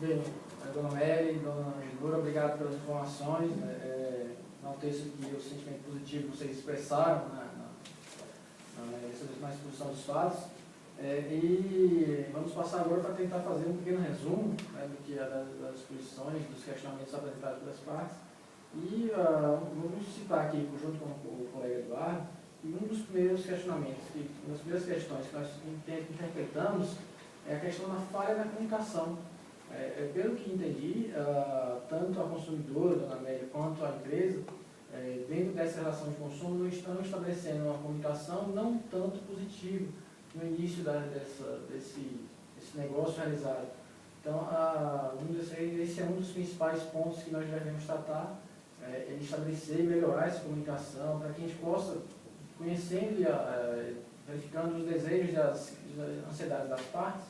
Bem, dona Mary, dona Angela, obrigado pelas informações. Não texto aqui o sentimento positivo que vocês expressaram na exposição dos fatos. E vamos passar agora para tentar fazer um pequeno resumo, né, do que é das exposições, dos questionamentos apresentados pelas partes. E vamos citar aqui, junto com o colega Eduardo, um dos primeiros questionamentos, uma das primeiras questões que nós interpretamos é a questão da falha na comunicação. Pelo que entendi, tanto a consumidora, dona Amélia, quanto a empresa, dentro dessa relação de consumo, não estão estabelecendo uma comunicação não tanto positiva no início desse negócio realizado. Então, esse é um dos principais pontos que nós devemos tratar, estabelecer e melhorar essa comunicação, para que a gente possa, conhecendo e verificando os desejos e as ansiedades das partes,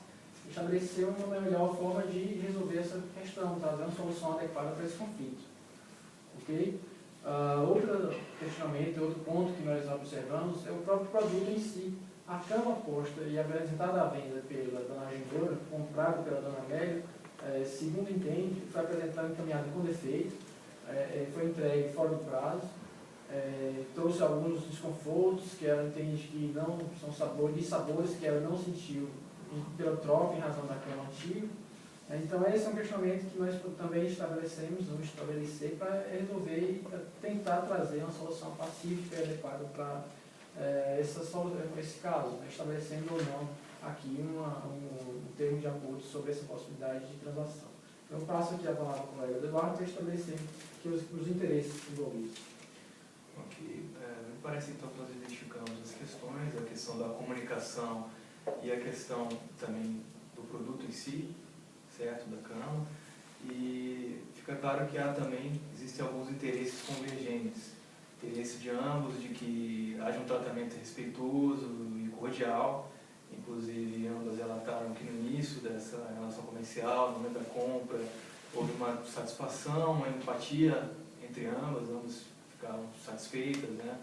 estabelecer uma melhor forma de resolver essa questão, trazer uma solução adequada para esse conflito. Ok? Outro questionamento, outro ponto que nós observamos é o próprio produto em si. A cama posta e apresentada à venda pela dona Agendora, comprada pela dona Amélia, segundo entende, foi apresentada encaminhada com defeito, foi entregue fora do prazo, trouxe alguns desconfortos que ela entende que não são sabores que ela não sentiu pela troca em razão da cama antiga. Então, esse é um questionamento que nós também vamos estabelecer para resolver e tentar trazer uma solução pacífica e adequada para esse caso, né, estabelecendo ou não aqui um termo de acordo sobre essa possibilidade de transação. Então, eu passo aqui a palavra ao colega Eduardo para estabelecer aqui os interesses envolvidos. Ok. Me parece então que nós identificamos as questões, a questão da comunicação e a questão também do produto em si, certo, da cama, e fica claro que existem alguns interesses convergentes, interesse de ambos de que haja um tratamento respeitoso e cordial. Inclusive ambas relataram que no início dessa relação comercial, no momento da compra, houve uma satisfação, uma empatia entre ambas ficaram satisfeitas, né?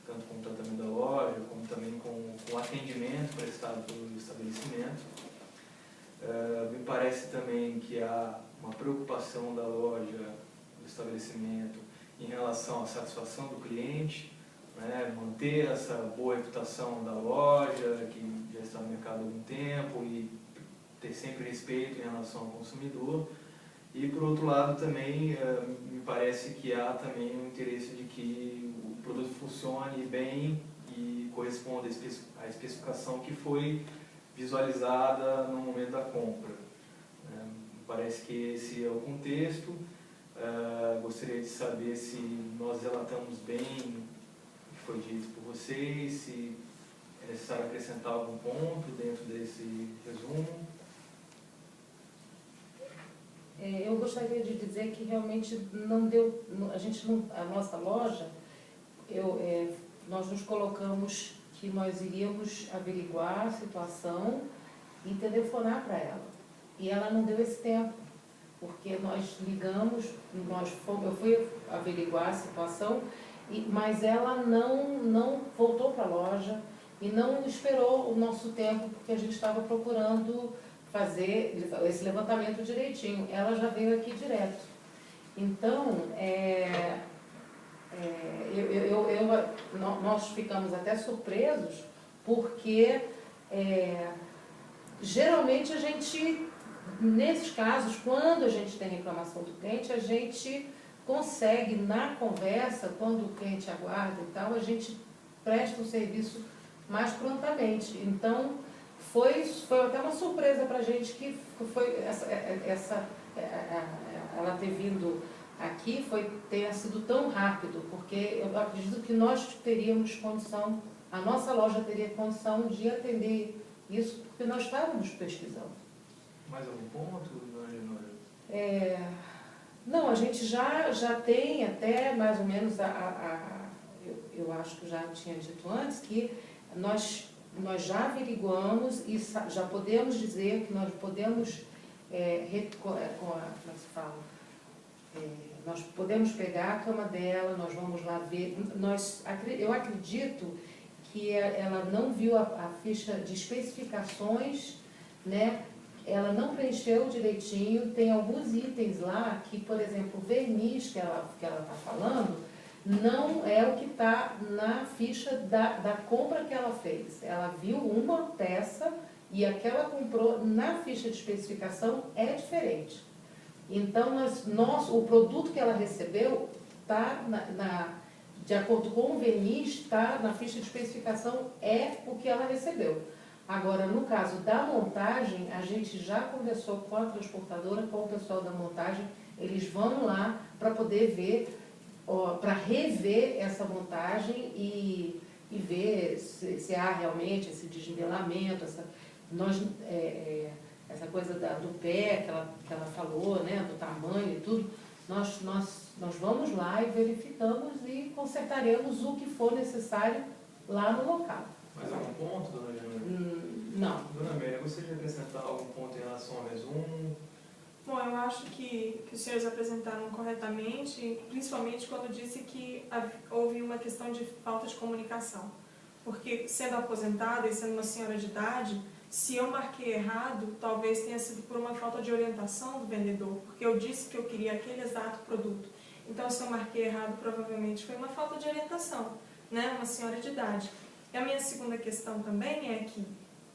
Tanto com o tratamento da loja, como também com o atendimento prestado pelo estabelecimento. Me parece também que há uma preocupação da loja, do estabelecimento, em relação à satisfação do cliente, né? Manter essa boa reputação da loja, que já está no mercado há algum tempo, e ter sempre respeito em relação ao consumidor. E, por outro lado, também me parece que há também um interesse de que o produto funcione bem e corresponda à especificação que foi visualizada no momento da compra. Parece que esse é o contexto. Gostaria de saber se nós relatamos bem o que foi dito por vocês, se é necessário acrescentar algum ponto dentro desse resumo. Eu gostaria de dizer que realmente a nossa loja, nós nos colocamos que nós iríamos averiguar a situação e telefonar para ela. E ela não deu esse tempo, porque nós ligamos, eu fui averiguar a situação, mas ela não voltou para a loja e não esperou o nosso tempo, porque a gente estava procurando fazer esse levantamento direitinho. Ela já veio aqui direto. Então, nós ficamos até surpresos, porque geralmente a gente, nesses casos, quando a gente tem reclamação do cliente, a gente consegue, na conversa, quando o cliente aguarda e tal, a gente presta o serviço mais prontamente. Então, foi até uma surpresa para a gente que foi ela ter vindo aqui, ter sido tão rápido, porque eu acredito que nós teríamos condição, a nossa loja teria condição de atender isso, porque nós estávamos pesquisando. Mais algum ponto, dona Leonora? Não, a gente já tem até mais ou menos, eu acho que já tinha dito antes, que nós já averiguamos e já podemos dizer que nós podemos, como é que se fala? Nós podemos pegar a cama dela, nós vamos lá ver. Eu acredito que ela não viu a ficha de especificações, né, ela não preencheu direitinho, tem alguns itens lá que, por exemplo, o verniz que ela está falando, não é o que está na ficha da compra que ela fez. Ela viu uma peça e a que ela comprou na ficha de especificação é diferente. Então, o produto que ela recebeu está, de acordo com o verniz, está na ficha de especificação, é o que ela recebeu. Agora, no caso da montagem, a gente já conversou com a transportadora, com o pessoal da montagem, eles vão lá para poder ver, para rever essa montagem e ver se há realmente esse desnivelamento, essa coisa do pé que ela falou, né, do tamanho e tudo. Nós vamos lá e verificamos e consertaremos o que for necessário lá no local. Mais algum ponto, dona Jana? Não. Dona Amélia, gostaria de acrescentar algum ponto em relação ao resumo? Bom, eu acho que os senhores apresentaram corretamente, principalmente quando disse que houve uma questão de falta de comunicação. Porque, sendo aposentada e sendo uma senhora de idade, se eu marquei errado, talvez tenha sido por uma falta de orientação do vendedor, porque eu disse que eu queria aquele exato produto. Então, se eu marquei errado, provavelmente foi uma falta de orientação, né? Uma senhora de idade. E a minha segunda questão também é que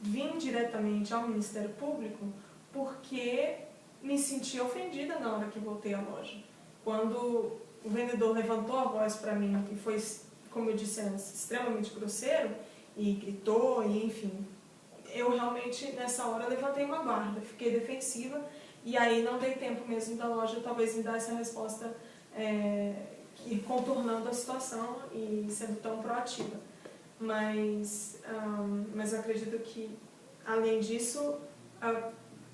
vim diretamente ao Ministério Público porque me senti ofendida na hora que voltei à loja. Quando o vendedor levantou a voz para mim e foi, como eu disse antes, extremamente grosseiro e gritou e enfim, eu realmente nessa hora levantei uma guarda, fiquei defensiva e aí não dei tempo mesmo da loja talvez me dar essa resposta contornando a situação e sendo tão proativa. Mas acredito que, além disso,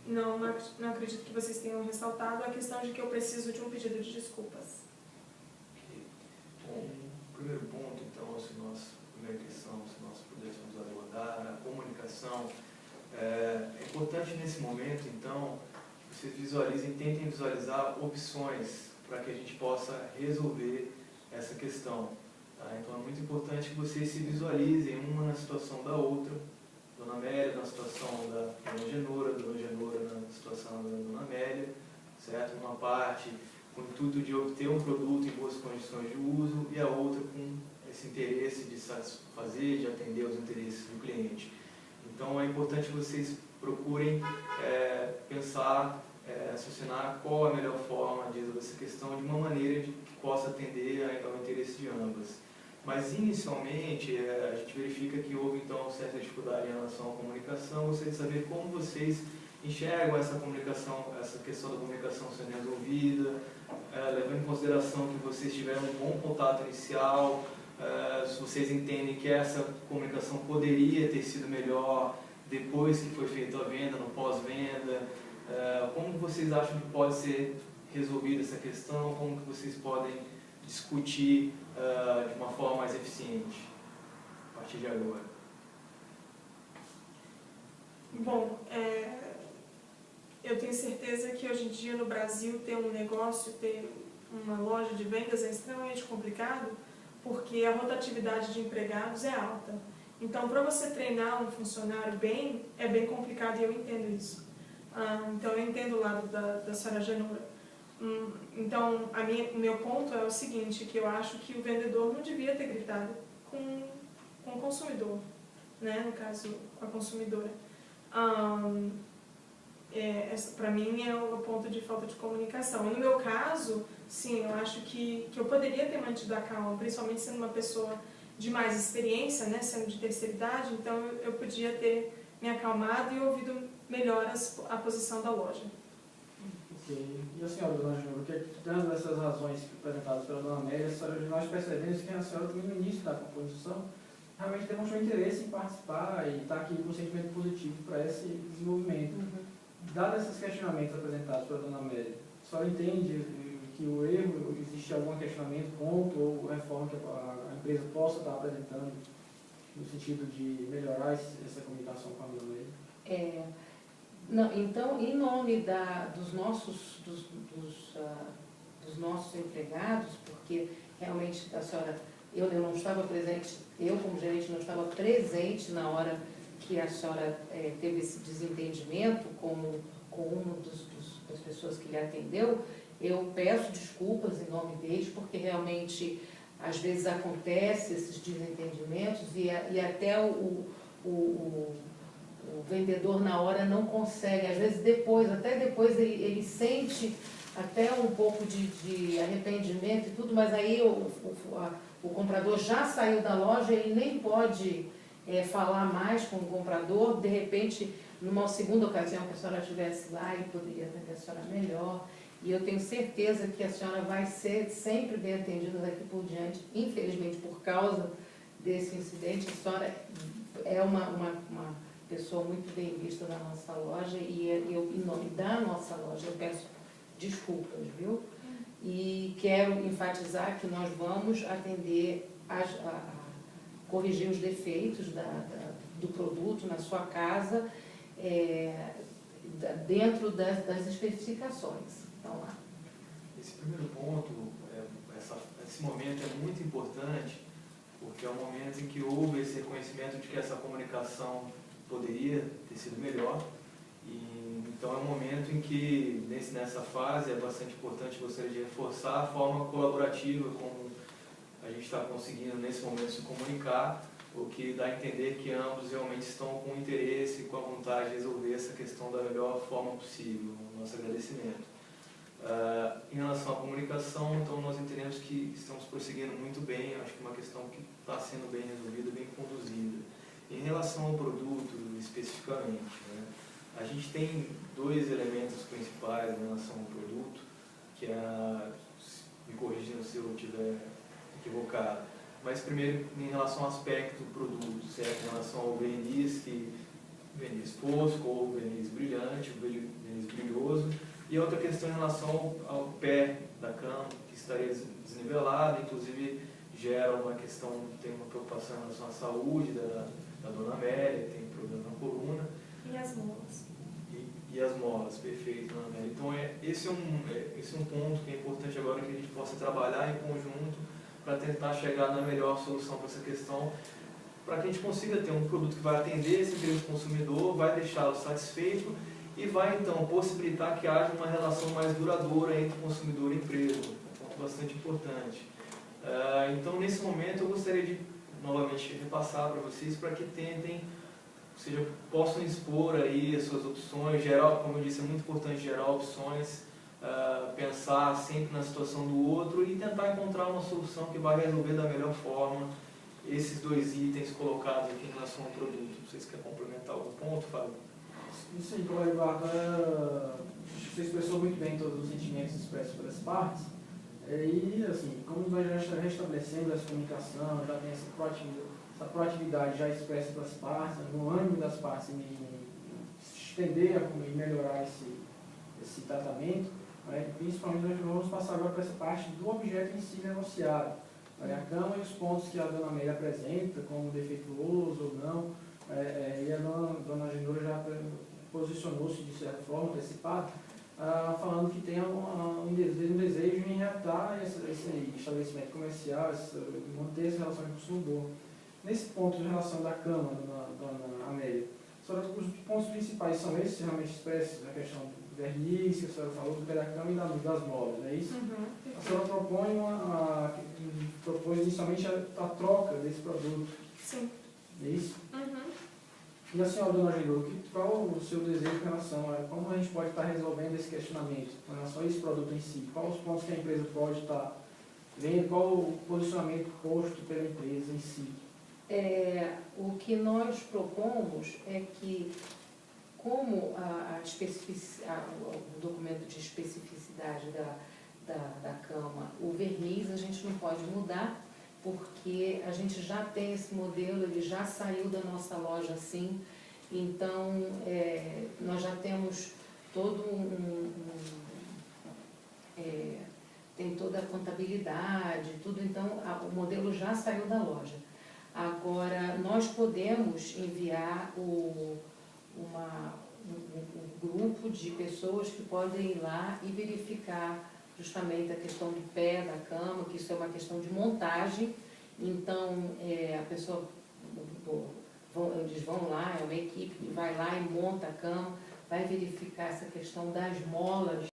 não acredito que vocês tenham ressaltado a questão de que eu preciso de um pedido de desculpas. Bom, primeiro ponto, então, primeira questão, se nós pudéssemos abordar, a comunicação. É importante nesse momento, então, que vocês tentem visualizar opções para que a gente possa resolver essa questão. Tá? Então é muito importante que vocês se visualizem uma na situação da outra, Dona Amélia na situação da Dona Genora na situação da Dona Amélia, certo? Uma parte com o intuito de obter um produto em boas condições de uso e a outra com esse interesse de satisfazer, de atender aos interesses do cliente. Então é importante que vocês procurem pensar, raciocinar qual a melhor forma de resolver essa questão de uma maneira que possa atender ao interesse de ambas. Mas, inicialmente, a gente verifica que houve, então, certa dificuldade em relação à comunicação. Gostaria de saber como vocês enxergam essa comunicação, essa questão da comunicação sendo resolvida, levando em consideração que vocês tiveram um bom contato inicial, se vocês entendem que essa comunicação poderia ter sido melhor depois que foi feita a venda, no pós-venda, como vocês acham que pode ser resolvida essa questão, como que vocês podem discutir de uma forma mais eficiente a partir de agora? Bom, eu tenho certeza que hoje em dia no Brasil ter um negócio, ter uma loja de vendas é extremamente complicado porque a rotatividade de empregados é alta. Então, para você treinar um funcionário bem, é bem complicado e eu entendo isso. Então, eu entendo o lado da senhora Genora. Então, o meu ponto é o seguinte, que eu acho que o vendedor não devia ter gritado com o consumidor, né? No caso, com a consumidora. Para mim é o ponto de falta de comunicação. E no meu caso, sim, eu acho que eu poderia ter mantido a calma, principalmente sendo uma pessoa de mais experiência, né? Sendo de terceira idade, então eu podia ter me acalmado e ouvido melhor a posição da loja. Ok. E a senhora, Dona Genora, porque dando essas razões apresentadas pela Dona Amélia, nós percebemos que a senhora também no início da composição realmente demonstrou interesse em participar e está aqui com um sentimento positivo para esse desenvolvimento. Dados esses questionamentos apresentados pela Dona Amélia, a senhora entende que o erro, existe algum questionamento, ponto ou reforma que a empresa possa estar apresentando no sentido de melhorar essa comunicação com a Dona Amélia? Não, então, em nome dos nossos empregados, porque realmente a senhora, eu não estava presente, eu como gerente não estava presente na hora que a senhora teve esse desentendimento com uma das pessoas que lhe atendeu, eu peço desculpas em nome deles, porque realmente às vezes acontece esses desentendimentos e até o vendedor na hora não consegue, às vezes até depois ele sente até um pouco de arrependimento e tudo, mas aí o comprador já saiu da loja, ele nem pode falar mais com o comprador. De repente, numa segunda ocasião que a senhora estivesse lá, ele poderia atender a senhora melhor. E eu tenho certeza que a senhora vai ser sempre bem atendida daqui por diante. Infelizmente, por causa desse incidente, a senhora é uma pessoa muito bem vista na nossa loja e eu, em nome da nossa loja, eu peço desculpas, viu? E quero enfatizar que nós vamos atender corrigir os defeitos do produto na sua casa dentro das especificações. Então, lá. Esse primeiro ponto, esse momento é muito importante, porque é o momento em que houve esse reconhecimento de que essa comunicação poderia ter sido melhor. Então é um momento em que, nessa fase, é bastante importante, gostaria de reforçar a forma colaborativa como a gente está conseguindo nesse momento se comunicar, o que dá a entender que ambos realmente estão com interesse e com a vontade de resolver essa questão da melhor forma possível. Nosso agradecimento. Em relação à comunicação, então nós entendemos que estamos prosseguindo muito bem, acho que é uma questão que está sendo bem resolvida, bem conduzida. Em relação ao produto, especificamente, né, a gente tem dois elementos principais em relação ao produto, que me corrigindo se eu estiver equivocado, mas primeiro em relação ao aspecto do produto, certo? Em relação ao verniz, verniz fosco ou verniz brilhante, verniz brilhoso, e outra questão em relação ao pé da cama, que estaria desnivelado, inclusive gera uma questão, tem uma preocupação em relação à saúde da dona Amélia, tem problema na coluna. E as molas. E as molas, perfeito, dona Amélia. Então esse é um ponto que é importante agora que a gente possa trabalhar em conjunto para tentar chegar na melhor solução para essa questão, para que a gente consiga ter um produto que vai atender esse interesse do consumidor, vai deixá-lo satisfeito e vai então possibilitar que haja uma relação mais duradoura entre consumidor e empresa, um ponto bastante importante. Então nesse momento eu gostaria de novamente repassar para vocês para que tentem, ou seja, possam expor aí as suas opções, gerar, como eu disse, é muito importante gerar opções, pensar sempre na situação do outro e tentar encontrar uma solução que vai resolver da melhor forma esses dois itens colocados aqui em relação ao produto. Vocês querem complementar algum ponto, Fábio? Isso aí, colega Eduardo, você expressou muito bem todos os sentimentos expressos pelas partes. E, assim, como nós já restabelecemos essa comunicação, já tem essa proatividade já expressa pelas partes, no ânimo das partes em estender e melhorar esse tratamento, principalmente nós vamos passar agora para essa parte do objeto em si negociado. A cama e os pontos que a dona Amélia apresenta, como defeituoso ou não, e a dona Genora já posicionou-se de certa forma, antecipado, falando que tem um desejo em reatar esse estabelecimento comercial, manter essa relação com o consumidor. Nesse ponto de relação da cama, dona Amélia, os pontos principais são esses, realmente expressos, a questão do verniz, que a senhora falou, do pé da cama e das molas, não é isso? Uhum. A senhora propôs inicialmente a troca desse produto. Sim. É isso? Uhum. E a senhora, dona Genora, qual o seu desejo em relação a como a gente pode estar resolvendo esse questionamento em relação a esse produto em si? Quais os pontos que a empresa pode estar vendo? Qual o posicionamento posto pela empresa em si? O que nós propomos é que, como o documento de especificidade da cama, o verniz a gente não pode mudar, porque a gente já tem esse modelo, ele já saiu da nossa loja assim, então nós já temos todo tem toda a contabilidade, tudo, então o modelo já saiu da loja. Agora, nós podemos enviar um grupo de pessoas que podem ir lá e verificar justamente a questão do pé da cama, que isso é uma questão de montagem. Então, a pessoa eles vão lá, é uma equipe que vai lá e monta a cama, vai verificar essa questão das molas